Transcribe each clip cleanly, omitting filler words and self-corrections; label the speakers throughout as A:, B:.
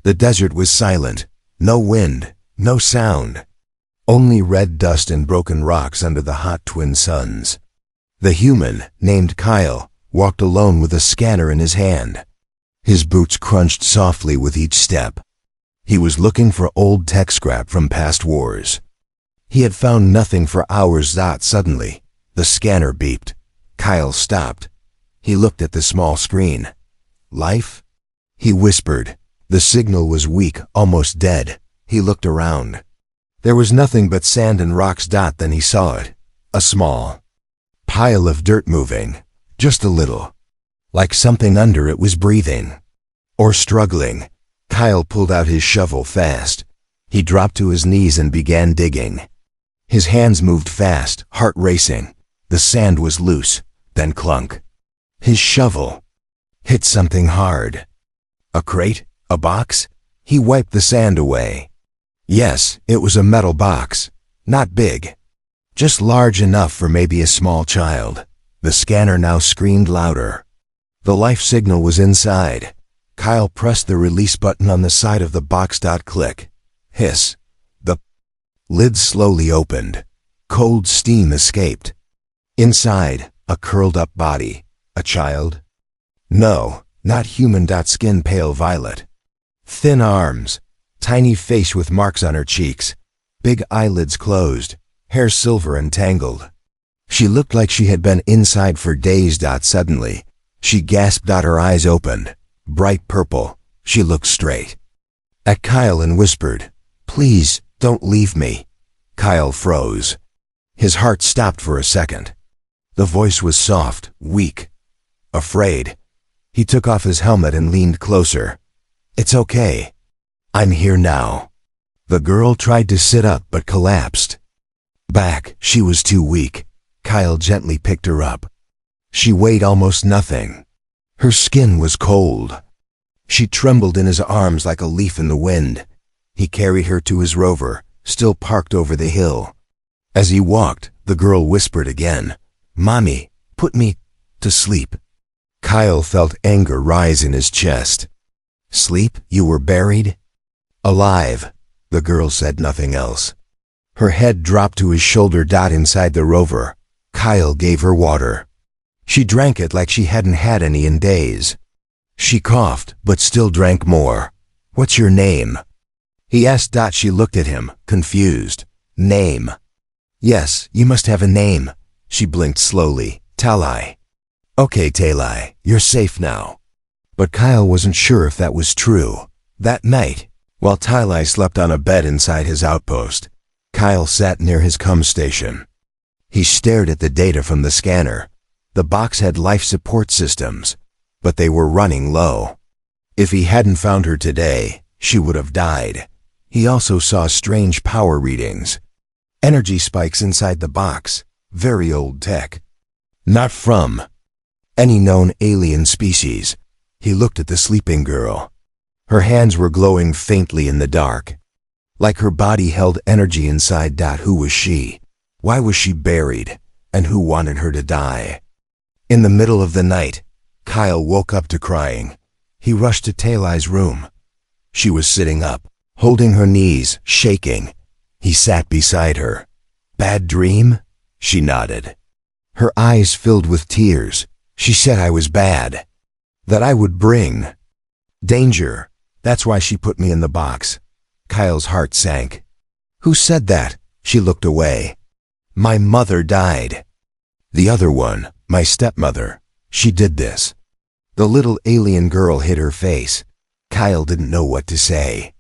A: The desert was silent. No wind, no sound. Only red dust and broken rocks under the hot twin suns. The human, named Kyle, walked alone with a scanner in his hand. His boots crunched softly with each step. He was looking for old tech scrap from past wars. He had found nothing for hours. Suddenly, the scanner beeped. Kyle stopped. He looked at the small screen. Life? He whispered. The signal was weak, almost dead. He looked around. There was nothing but sand and rocks. Then he saw it. A small pile of dirt moving. Just a little. Like something under it was breathing. Or struggling. Kyle pulled out his shovel fast. He dropped to his knees and began digging. His hands moved fast, heart racing. The sand was loose, then clunk. His shovel hit something hard. A crate? A box? He wiped the sand away. Yes, it was a metal box. Not big. Just large enough for maybe a small child. The scanner now screamed louder. The life signal was inside. Kyle pressed the release button on the side of the box. Click. Hiss. The lid slowly opened. Cold steam escaped. Inside, a curled-up body. A child? No, not human. Skin pale violet. Thin arms. Tiny face with marks on her cheeks. Big eyelids closed. Hair silver and tangled. She looked like she had been inside for days. Suddenly, she gasped. Her eyes opened. Bright purple. She looked straight at Kyle and whispered, "Please, don't leave me." Kyle froze. His heart stopped for a second. The voice was soft, weak, afraid. He took off his helmet and leaned closer. "It's okay. I'm here now." The girl tried to sit up but collapsed. Back, she was too weak. Kyle gently picked her up. She weighed almost nothing. Her skin was cold. She trembled in his arms like a leaf in the wind. He carried her to his rover, still parked over the hill. As he walked, the girl whispered again, "Mommy, put me to sleep." Kyle felt anger rise in his chest. "Sleep? You were buried?" "Alive." The girl said nothing else. Her head dropped to his shoulder. Inside the rover, Kyle gave her water. She drank it like she hadn't had any in days. She coughed, but still drank more. "What's your name?" he asked. She looked at him, confused. "Name?" "Yes, you must have a name." She blinked slowly. "Talai." "Okay, Talai, you're safe now." But Kyle wasn't sure if that was true. That night, while Talai slept on a bed inside his outpost, Kyle sat near his comm station. He stared at the data from the scanner. The box had life support systems, but they were running low. If he hadn't found her today, she would have died. He also saw strange power readings. Energy spikes inside the box. Very old tech. Not from any known alien species. He looked at the sleeping girl. Her hands were glowing faintly in the dark. Like her body held energy inside. Who was she? Why was she buried? And who wanted her to die? In the middle of the night, Kyle woke up to crying. He rushed to Talai's room. She was sitting up, holding her knees, shaking. He sat beside her. "Bad dream?" She nodded. Her eyes filled with tears. She said I was bad. That I would bring danger. That's why she put me in the box. Kyle's heart sank. "Who said that?" She looked away. "My mother died." "The other one, my stepmother. She did this." The little alien girl hid her face. Kyle didn't know what to say.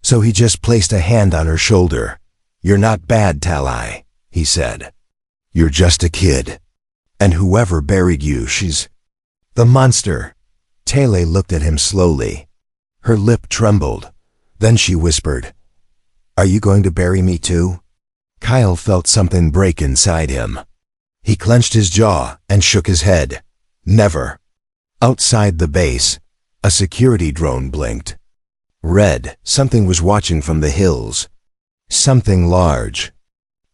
A: So he just placed a hand on her shoulder. "You're not bad, Talai," he said. "You're just a kid. And whoever buried you, she's the monster." Talai looked at him slowly. Her lip trembled. Then she whispered, "Are you going to bury me too?" Kyle felt something break inside him. He clenched his jaw and shook his head. "Never." Outside the base, a security drone blinked. Red, something was watching from the hills. Something large.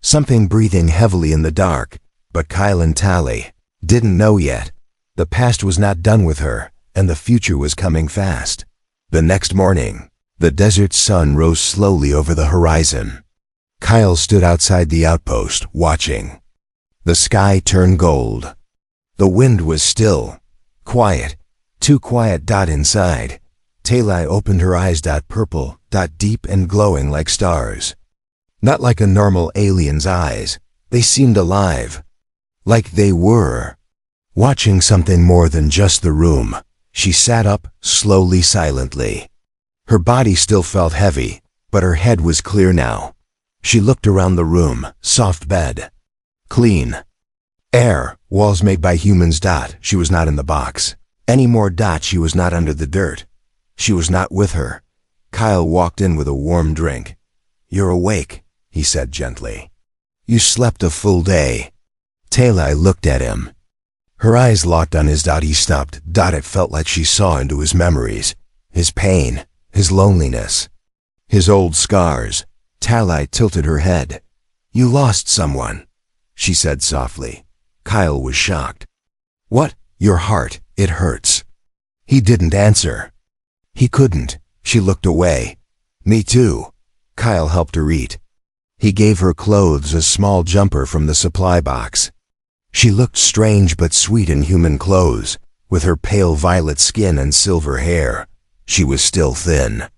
A: Something breathing heavily in the dark, but Kyle and Talai didn't know yet. The past was not done with her, and the future was coming fast. The next morning, The desert sun rose slowly over the horizon. Kyle stood outside the outpost, watching. The sky turned gold. The wind was still. Quiet. Too quiet. Inside. Talai opened her eyes. Purple. Deep and glowing like stars. Not like a normal alien's eyes. They seemed alive. Like they were watching something more than just the room. She sat up, slowly, silently. Her body still felt heavy, but her head was clear now. She looked around the room. Soft bed. Clean. Air. Walls made by humans. She was not in the box anymore. She was not under the dirt. She was not with her. Kyle walked in with a warm drink. "You're awake," he said gently. "You slept a full day." Talai looked at him. Her eyes locked on his. He stopped. It felt like she saw into his memories, his pain, his loneliness, his old scars. Talai tilted her head. "You lost someone," she said softly. Kyle was shocked. "What?" "Your heart, it hurts." He didn't answer. He couldn't. She looked away. "Me too." Kyle helped her eat. He gave her clothes, a small jumper from the supply box. She looked strange but sweet in human clothes, with her pale violet skin and silver hair. She was still thin,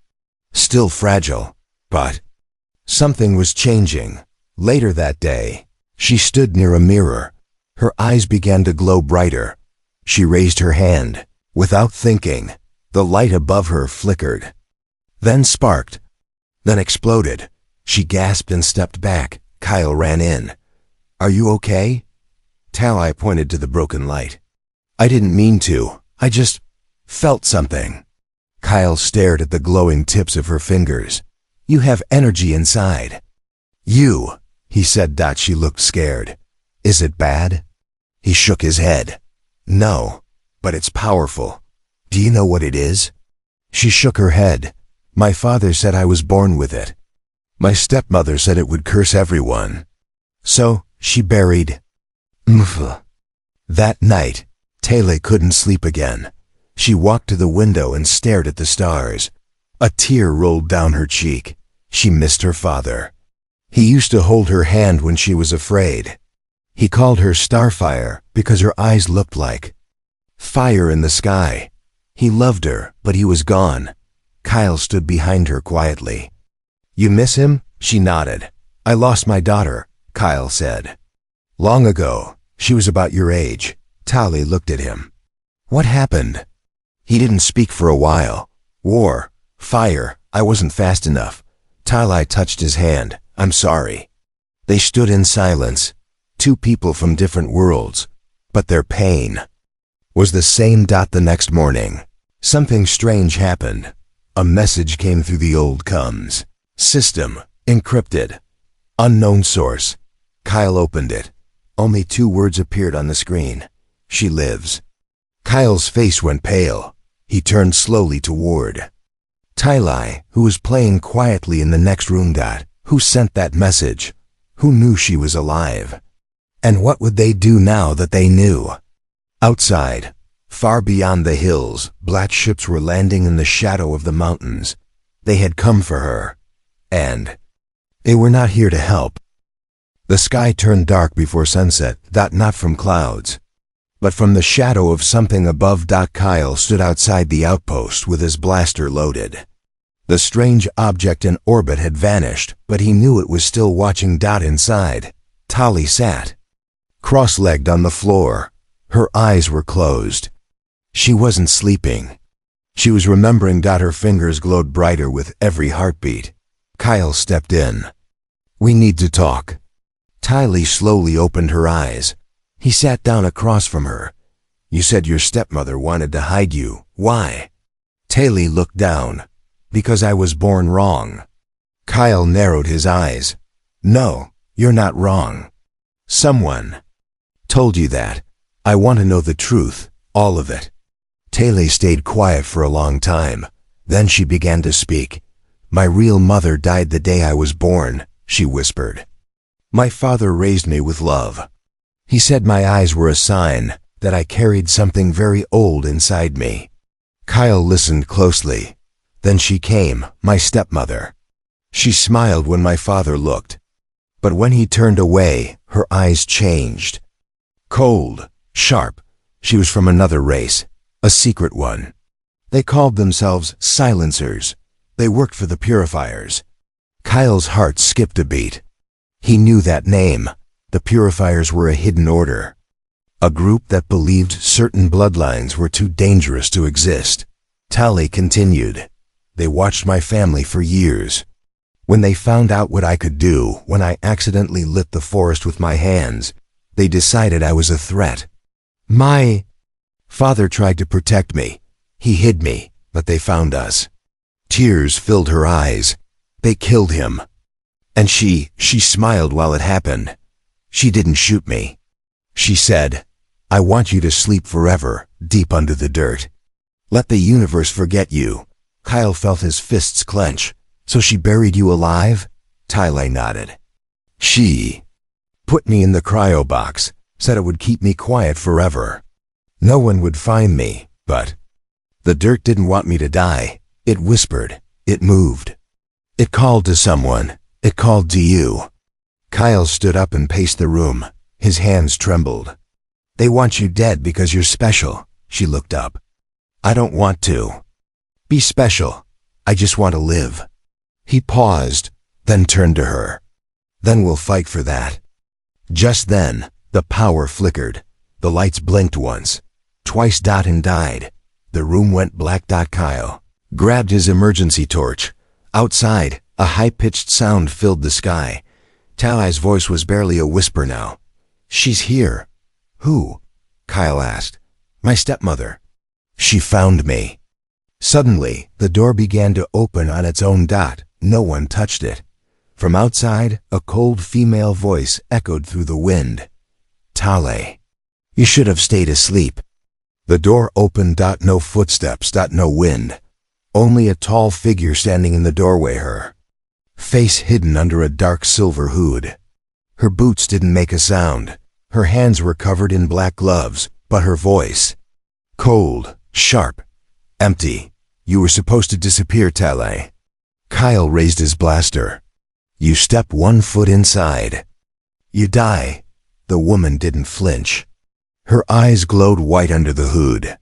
A: still fragile, but something was changing. Later that day, she stood near a mirror. Her eyes began to glow brighter. She raised her hand. Without thinking, the light above her flickered, then sparked, then exploded. She gasped and stepped back. Kyle ran in. "Are you okay?" Talai pointed to the broken light. "I didn't mean to. I just felt something." Kyle stared at the glowing tips of her fingers. "You have energy inside." "You," he said. She looked scared. "Is it bad?" He shook his head. "No, but it's powerful. Do you know what it is?" She shook her head. "My father said I was born with it. My stepmother said it would curse everyone. So, she buried Mf." That night, Talai couldn't sleep again. She walked to the window and stared at the stars. A tear rolled down her cheek. She missed her father. He used to hold her hand when she was afraid. He called her Starfire because her eyes looked like fire in the sky. He loved her, but he was gone. Kyle stood behind her quietly. "You miss him?" She nodded. "I lost my daughter," Kyle said. "Long ago. She was about your age." Talai looked at him. "What happened?" He didn't speak for a while. "War. Fire. I wasn't fast enough." Talai touched his hand. "I'm sorry." They stood in silence. Two people from different worlds. But their pain was the same. The next morning, something strange happened. A message came through the old comms system. Encrypted. Unknown source. Kyle opened it. Only 2 words appeared on the screen. "She lives." Kyle's face went pale. He turned slowly toward Talai, who was playing quietly in the next room. Who sent that message? Who knew she was alive? And what would they do now that they knew? Outside, far beyond the hills, black ships were landing in the shadow of the mountains. They had come for her. And they were not here to help. The sky turned dark before sunset. Not from clouds, but from the shadow of something above. Kyle stood outside the outpost with his blaster loaded. The strange object in orbit had vanished, but he knew it was still watching. Inside, Talai sat, cross-legged on the floor. Her eyes were closed. She wasn't sleeping. She was remembering. Her fingers glowed brighter with every heartbeat. Kyle stepped in. "We need to talk." Talai slowly opened her eyes. He sat down across from her. "You said your stepmother wanted to hide you. Why?" Talai looked down. "Because I was born wrong." Kyle narrowed his eyes. "No, you're not wrong. Someone told you that. I want to know the truth, all of it." Talai stayed quiet for a long time. Then she began to speak. "My real mother died the day I was born," she whispered. "My father raised me with love. He said my eyes were a sign that I carried something very old inside me." Kyle listened closely. Then she came, my stepmother. She smiled when my father looked. But when he turned away, her eyes changed. Cold, sharp, she was from another race, a secret one. They called themselves silencers. They worked for the purifiers. Kyle's heart skipped a beat. He knew that name. The purifiers were a hidden order. A group that believed certain bloodlines were too dangerous to exist. Tali continued. They watched my family for years. When they found out what I could do when I accidentally lit the forest with my hands, they decided I was a threat. My father tried to protect me. He hid me, but they found us. Tears filled her eyes. They killed him. And she smiled while it happened. She didn't shoot me. She said, I want you to sleep forever, deep under the dirt. Let the universe forget you. Kyle felt his fists clench. So she buried you alive? Tali nodded. She put me in the cryo box, said it would keep me quiet forever. No one would find me, but the dirt didn't want me to die. It whispered. It moved. It called to someone. It called to you. Kyle stood up and paced the room. His hands trembled. They want you dead because you're special. She looked up. I don't want to be special. I just want to live. He paused, then turned to her. Then we'll fight for that. Just then, the power flickered. The lights blinked once, twice and died. The room went black. Kyle grabbed his emergency torch. Outside, a high-pitched sound filled the sky. Tali's voice was barely a whisper now. She's here. Who? Kyle asked. My stepmother. She found me. Suddenly, the door began to open on its own. No one touched it. From outside, a cold female voice echoed through the wind. Tali, you should have stayed asleep. The door opened. No footsteps. No wind. Only a tall figure standing in the doorway, her face hidden under a dark silver hood. Her boots didn't make a sound. Her hands were covered in black gloves, but her voice, cold, sharp, empty. You were supposed to disappear, Tali. Kyle raised his blaster. You step 1 foot inside. You die. The woman didn't flinch. Her eyes glowed white under the hood.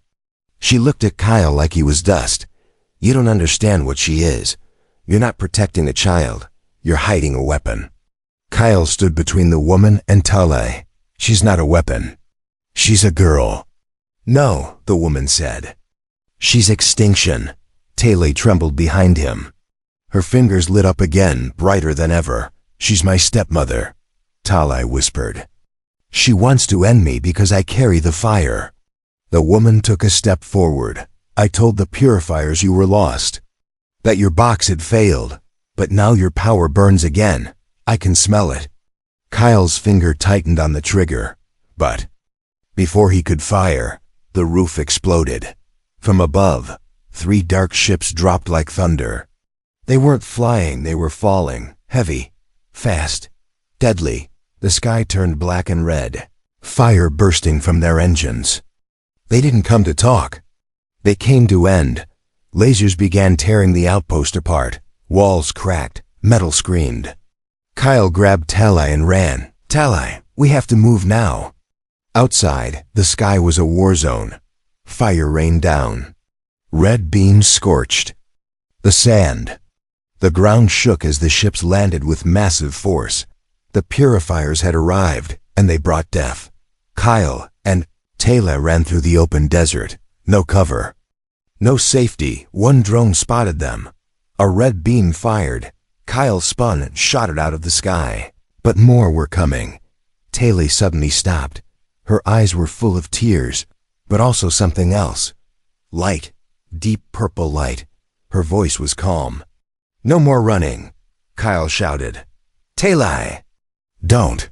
A: She looked at Kyle like he was dust. You don't understand what she is. You're not protecting a child. You're hiding a weapon. Kyle stood between the woman and Tali. She's not a weapon. She's a girl. No, the woman said. She's extinction. Tali trembled behind him. Her fingers lit up again, brighter than ever. She's my stepmother, Tali whispered. She wants to end me because I carry the fire. The woman took a step forward. I told the purifiers you were lost, that your box had failed, but now your power burns again. I can smell it. Kyle's finger tightened on the trigger, but before he could fire, the roof exploded. From above, 3 dark ships dropped like thunder. They weren't flying, they were falling, heavy, fast, deadly. The sky turned black and red, fire bursting from their engines. They didn't come to talk. They came to end. Lasers began tearing the outpost apart. Walls cracked, metal screamed. Kyle grabbed Tali and ran. Tali, we have to move now. Outside, the sky was a war zone. Fire rained down. Red beams scorched the sand. The ground shook as the ships landed with massive force. The purifiers had arrived, and they brought death. Kyle and Tali ran through the open desert. No cover. No safety. One drone spotted them. A red beam fired. Kyle spun and shot it out of the sky. But more were coming. Tali suddenly stopped. Her eyes were full of tears, but also something else. Light. Deep purple light. Her voice was calm. No more running, Kyle shouted. Tali! Don't.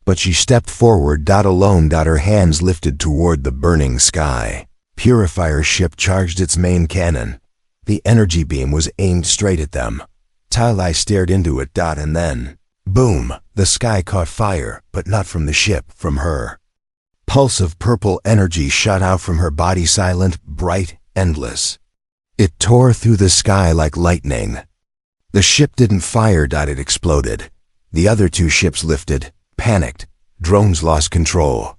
A: But she stepped forward. Alone. Her hands lifted toward the burning sky. Purifier ship charged its main cannon. The energy beam was aimed straight at them. Tali stared into it. And then, boom, the sky caught fire, but not from the ship, from her. Pulse of purple energy shot out from her body, silent, bright, endless. It tore through the sky like lightning. The ship didn't fire. It exploded. The other two ships lifted, panicked. Drones lost control.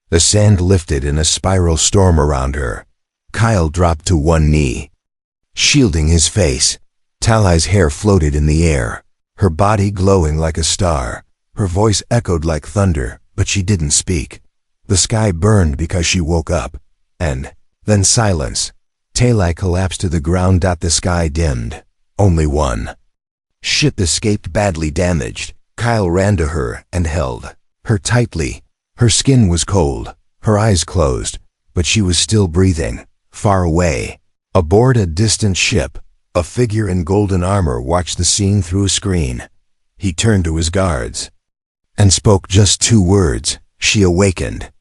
A: The sand lifted in a spiral storm around her. Kyle dropped to one knee, shielding his face. Talai's hair floated in the air, her body glowing like a star. Her voice echoed like thunder, but she didn't speak. The sky burned because she woke up. And then silence. Talai collapsed to the ground. The sky dimmed. Only one ship escaped badly damaged. Kyle ran to her and held her tightly. Her skin was cold, her eyes closed, but she was still breathing. Far away, aboard a distant ship, a figure in golden armor watched the scene through a screen. He turned to his guards and spoke just 2 words. She awakened.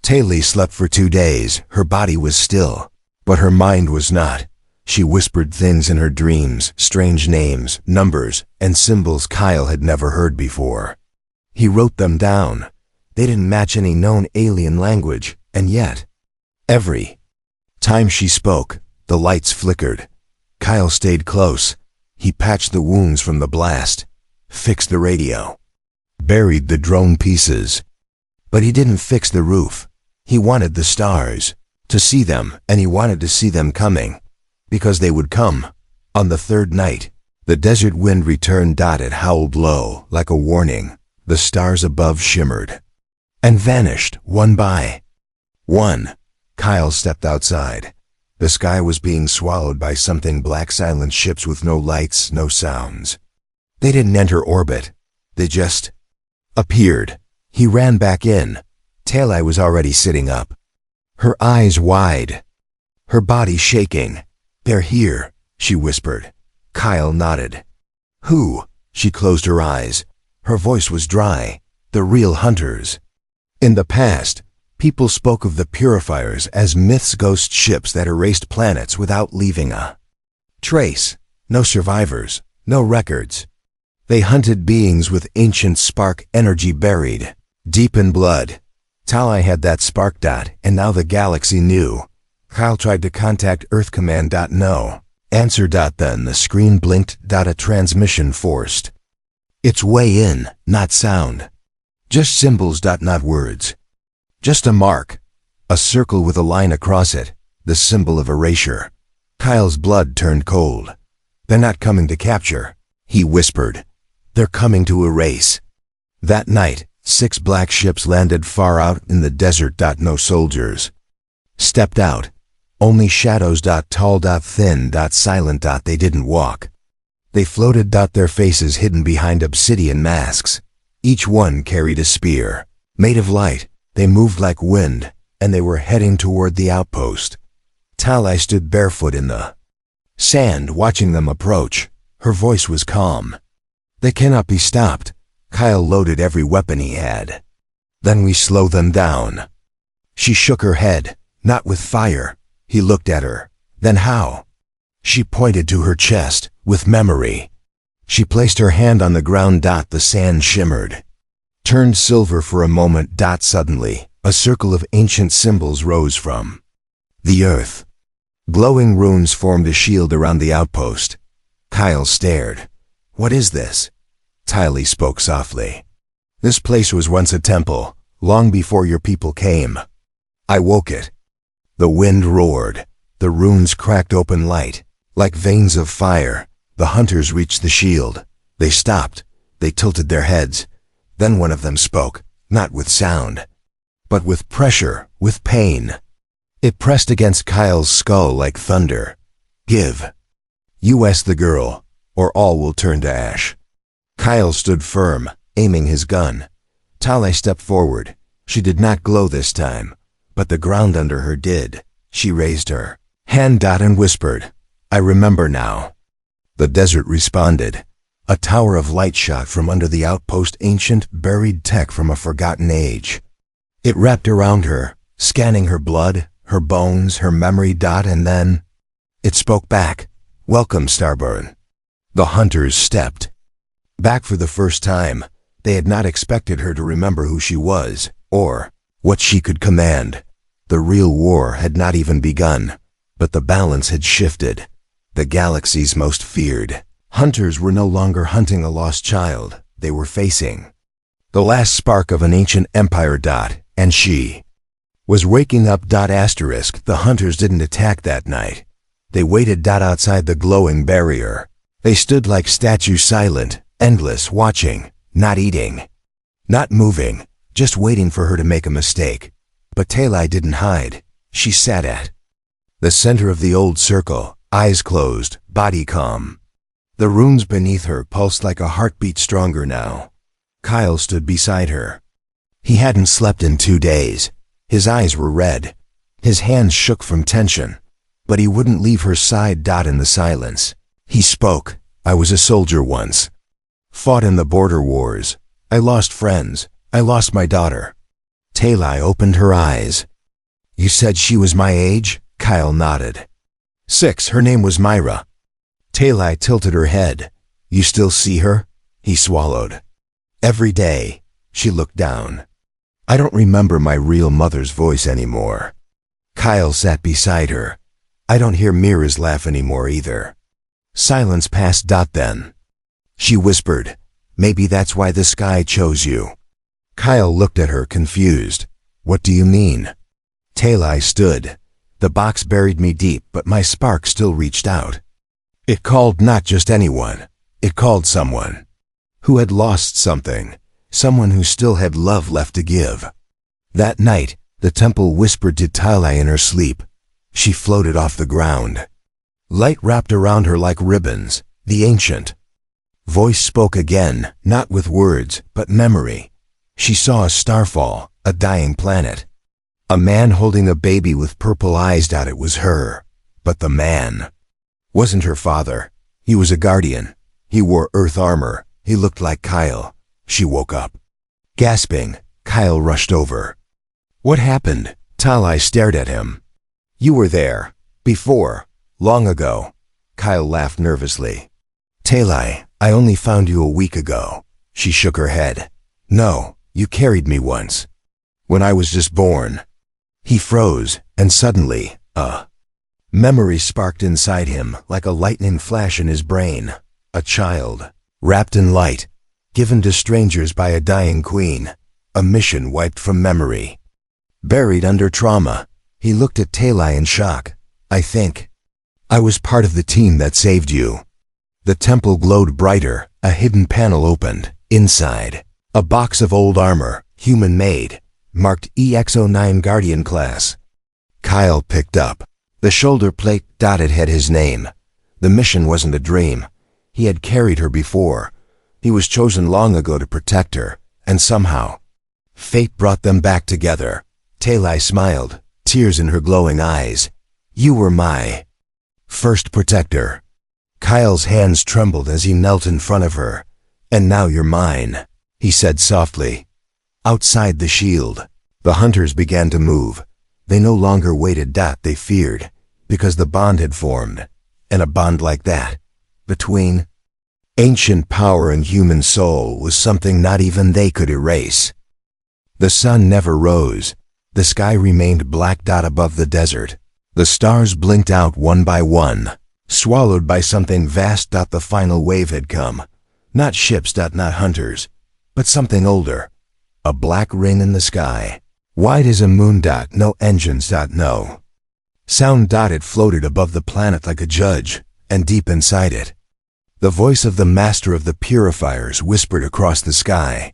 A: Talai slept for 2 days. Her body was still, but her mind was not. She whispered things in her dreams, strange names, numbers, and symbols Kyle had never heard before. He wrote them down. They didn't match any known alien language, and yet, every time she spoke, the lights flickered. Kyle stayed close. He patched the wounds from the blast, fixed the radio, buried the drone pieces. But he didn't fix the roof. He wanted the stars to see them, and he wanted to see them coming, because they would come. On the 3rd night, the desert wind returned. It howled low, like a warning. The stars above shimmered and vanished one by one. Kyle stepped outside. The sky was being swallowed by something black. Silent ships with no lights, no sounds. They didn't enter orbit. They just appeared. He ran back in. Talai was already sitting up, her eyes wide, her body shaking. "They're here," she whispered. Kyle nodded. "Who?" She closed her eyes. Her voice was dry. "The real hunters." In the past, people spoke of the purifiers as myths, ghost ships that erased planets without leaving a trace. No survivors, no records. They hunted beings with ancient spark energy buried deep in blood. Talai had that spark. And now the galaxy knew. Kyle tried to contact Earth Command. No answer. Then the screen blinked. A transmission forced its way in, not sound. Just symbols. Not words. Just a mark. A circle with a line across it, the symbol of erasure. Kyle's blood turned cold. "They're not coming to capture," he whispered. "They're coming to erase." That night, 6 black ships landed far out in the desert. No soldiers stepped out. Only shadows. Tall. Thin. Silent. They didn't walk. They floated. Their faces hidden behind obsidian masks. Each one carried a spear, made of light. They moved like wind, and they were heading toward the outpost. Talai stood barefoot in the sand, watching them approach. Her voice was calm. "They cannot be stopped." Kyle loaded every weapon he had. "Then we slow them down." She shook her head. "Not with fire." He looked at her. "Then how?" She pointed to her chest. "With memory." She placed her hand on the ground. The sand shimmered, turned silver for a moment. Suddenly, a circle of ancient symbols rose from the earth. Glowing runes formed a shield around the outpost. Kyle stared. "What is this?" Talai spoke softly. "This place was once a temple, long before your people came. I woke it." The wind roared. The runes cracked open light, like veins of fire. The hunters reached the shield. They stopped. They tilted their heads. Then one of them spoke, not with sound, but with pressure, with pain. It pressed against Kyle's skull like thunder. "Give. U.S. the girl, or all will turn to ash." Kyle stood firm, aiming his gun. Talai stepped forward. She did not glow this time, but the ground under her did. She raised her hand. And whispered, "I remember now." The desert responded. A tower of light shot from under the outpost, ancient, buried tech from a forgotten age. It wrapped around her, scanning her blood, her bones, her memory. And then it spoke back. "Welcome, Starburn." The hunters stepped back for the first time. They had not expected her to remember who she was, or what she could command. The real war had not even begun. But the balance had shifted. The galaxy's most feared hunters were no longer hunting a lost child. They were facing the last spark of an ancient empire. And she was waking up. Asterisk. The hunters didn't attack that night. They waited. Outside the glowing barrier. They stood like statues, silent, endless, watching, not eating, not moving, just waiting for her to make a mistake. But Talai didn't hide. She sat at the center of the old circle, eyes closed, body calm. The runes beneath her pulsed like a heartbeat, stronger now. Kyle stood beside her. He hadn't slept in 2 days. His eyes were red. His hands shook from tension. But he wouldn't leave her side. In the silence, he spoke. I was a soldier once. Fought in the border wars. I lost friends. I lost my daughter. Talai opened her eyes. You said she was my age? Kyle nodded. 6. Her name was Myra. Talai tilted her head. You still see her? He swallowed. Every day. She looked down. I don't remember my real mother's voice anymore. Kyle sat beside her. I don't hear Mira's laugh anymore either. Silence passed. Then she whispered, maybe that's why the sky chose you. Kyle looked at her, confused. What do you mean? Talai stood. The box buried me deep, but my spark still reached out. It called not just anyone. It called someone who had lost something, someone who still had love left to give. That night, the temple whispered to Talai in her sleep. She floated off the ground. Light wrapped around her like ribbons. The ancient voice spoke again, not with words, but memory. She saw a starfall, a dying planet. A man holding a baby with purple eyes. It was her. But the man wasn't her father. He was a guardian. He wore earth armor. He looked like Kyle. She woke up. Gasping, Kyle rushed over. What happened? Talai stared at him. You were there. Before. Long ago. Kyle laughed nervously. Talai, I only found you a week ago. She shook her head. No, you carried me once. When I was just born. He froze, and suddenly, memory sparked inside him like a lightning flash in his brain. A child, wrapped in light, given to strangers by a dying queen. A mission wiped from memory. Buried under trauma. He looked at Talai in shock. I think I was part of the team that saved you. The temple glowed brighter. A hidden panel opened. Inside, a box of old armor, human-made, marked EX-09 Guardian class. Kyle picked up the shoulder plate. It had his name. The mission wasn't a dream. He had carried her before. He was chosen long ago to protect her, and somehow, fate brought them back together. Talai smiled, tears in her glowing eyes. You were my first protector. Kyle's hands trembled as he knelt in front of her. And now you're mine, he said softly. Outside the shield, the hunters began to move. They no longer waited. They feared, because the bond had formed. And a bond like that, between ancient power and human soul, was something not even they could erase. The sun never rose. The sky remained black. Above the desert, the stars blinked out one by one, swallowed by something vast. The final wave had come. Not ships. Not hunters, but something older. A black ring in the sky, wide as a moon. No engines. No sound. It floated above the planet like a judge, and deep inside it, the voice of the master of the purifiers whispered across the sky.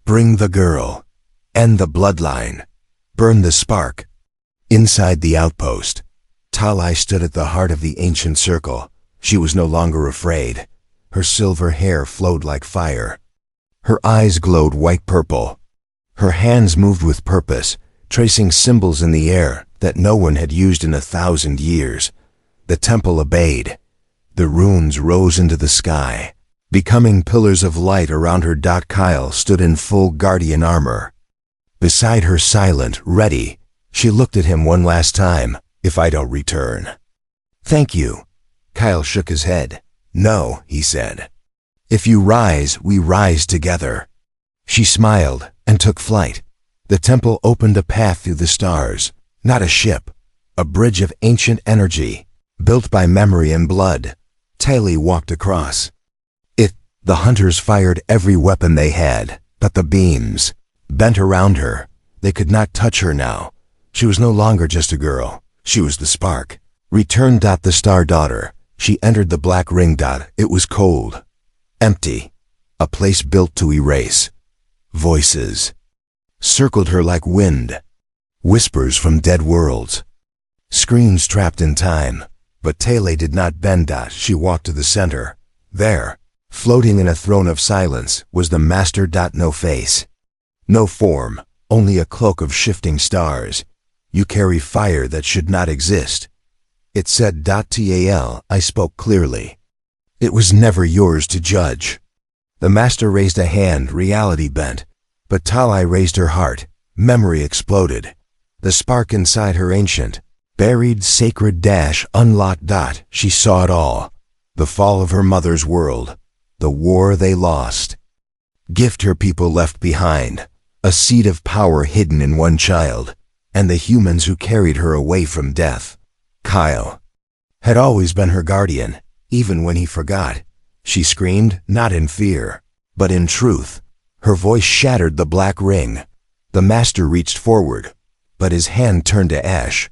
A: Bring the girl. End the bloodline. Burn the spark. Inside the outpost, Talai stood at the heart of the ancient circle. She was no longer afraid. Her silver hair flowed like fire. Her eyes glowed white-purple. Her hands moved with purpose, tracing symbols in the air that no one had used in 1,000 years. The temple obeyed. The runes rose into the sky, becoming pillars of light around her. Kyle stood in full guardian armor. Beside her, silent, ready, she looked at him one last time. If I don't return. Thank you. Kyle shook his head. No, he said. If you rise, we rise together. She smiled and took flight. The temple opened a path through the stars. Not a ship, a bridge of ancient energy, built by memory and blood. Taily walked across. The hunters fired every weapon they had, but the beams bent around her. They could not touch her now. She was no longer just a girl. She was the spark. Return. The star daughter. She entered the black ring. It was cold. Empty. A place built to erase. Voices circled her like wind. Whispers from dead worlds. Screams trapped in time. But Taily did not bend. She walked to the center. There, floating in a throne of silence, was the master. No face. No form. Only a cloak of shifting stars. You carry fire that should not exist. It said. Tal. I spoke clearly. It was never yours to judge. The master raised a hand. Reality bent. But Taily raised her heart. Memory exploded. The spark inside her ancient, buried sacred unlocked. She saw it all. The fall of her mother's world. The war they lost. Gift her people left behind. A seed of power hidden in one child. And the humans who carried her away from death. Kyle had always been her guardian, even when he forgot. She screamed, not in fear, but in truth. Her voice shattered the black ring. The master reached forward, but his hand turned to ash.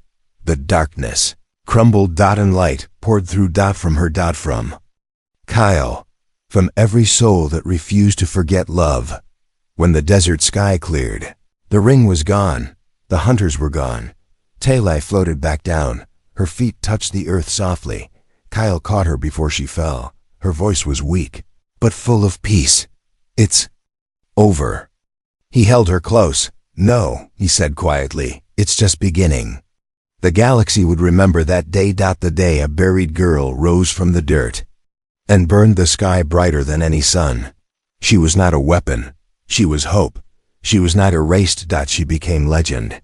A: The darkness crumbled. And light poured through. From her. From Kyle. From every soul that refused to forget love. When the desert sky cleared, the ring was gone. The hunters were gone. Taily floated back down. Her feet touched the earth softly. Kyle caught her before she fell. Her voice was weak, but full of peace. It's over. He held her close. No, he said quietly, it's just beginning. The galaxy would remember that day. The day a buried girl rose from the dirt and burned the sky brighter than any sun. She was not a weapon. She was hope. She was not erased. She became legend.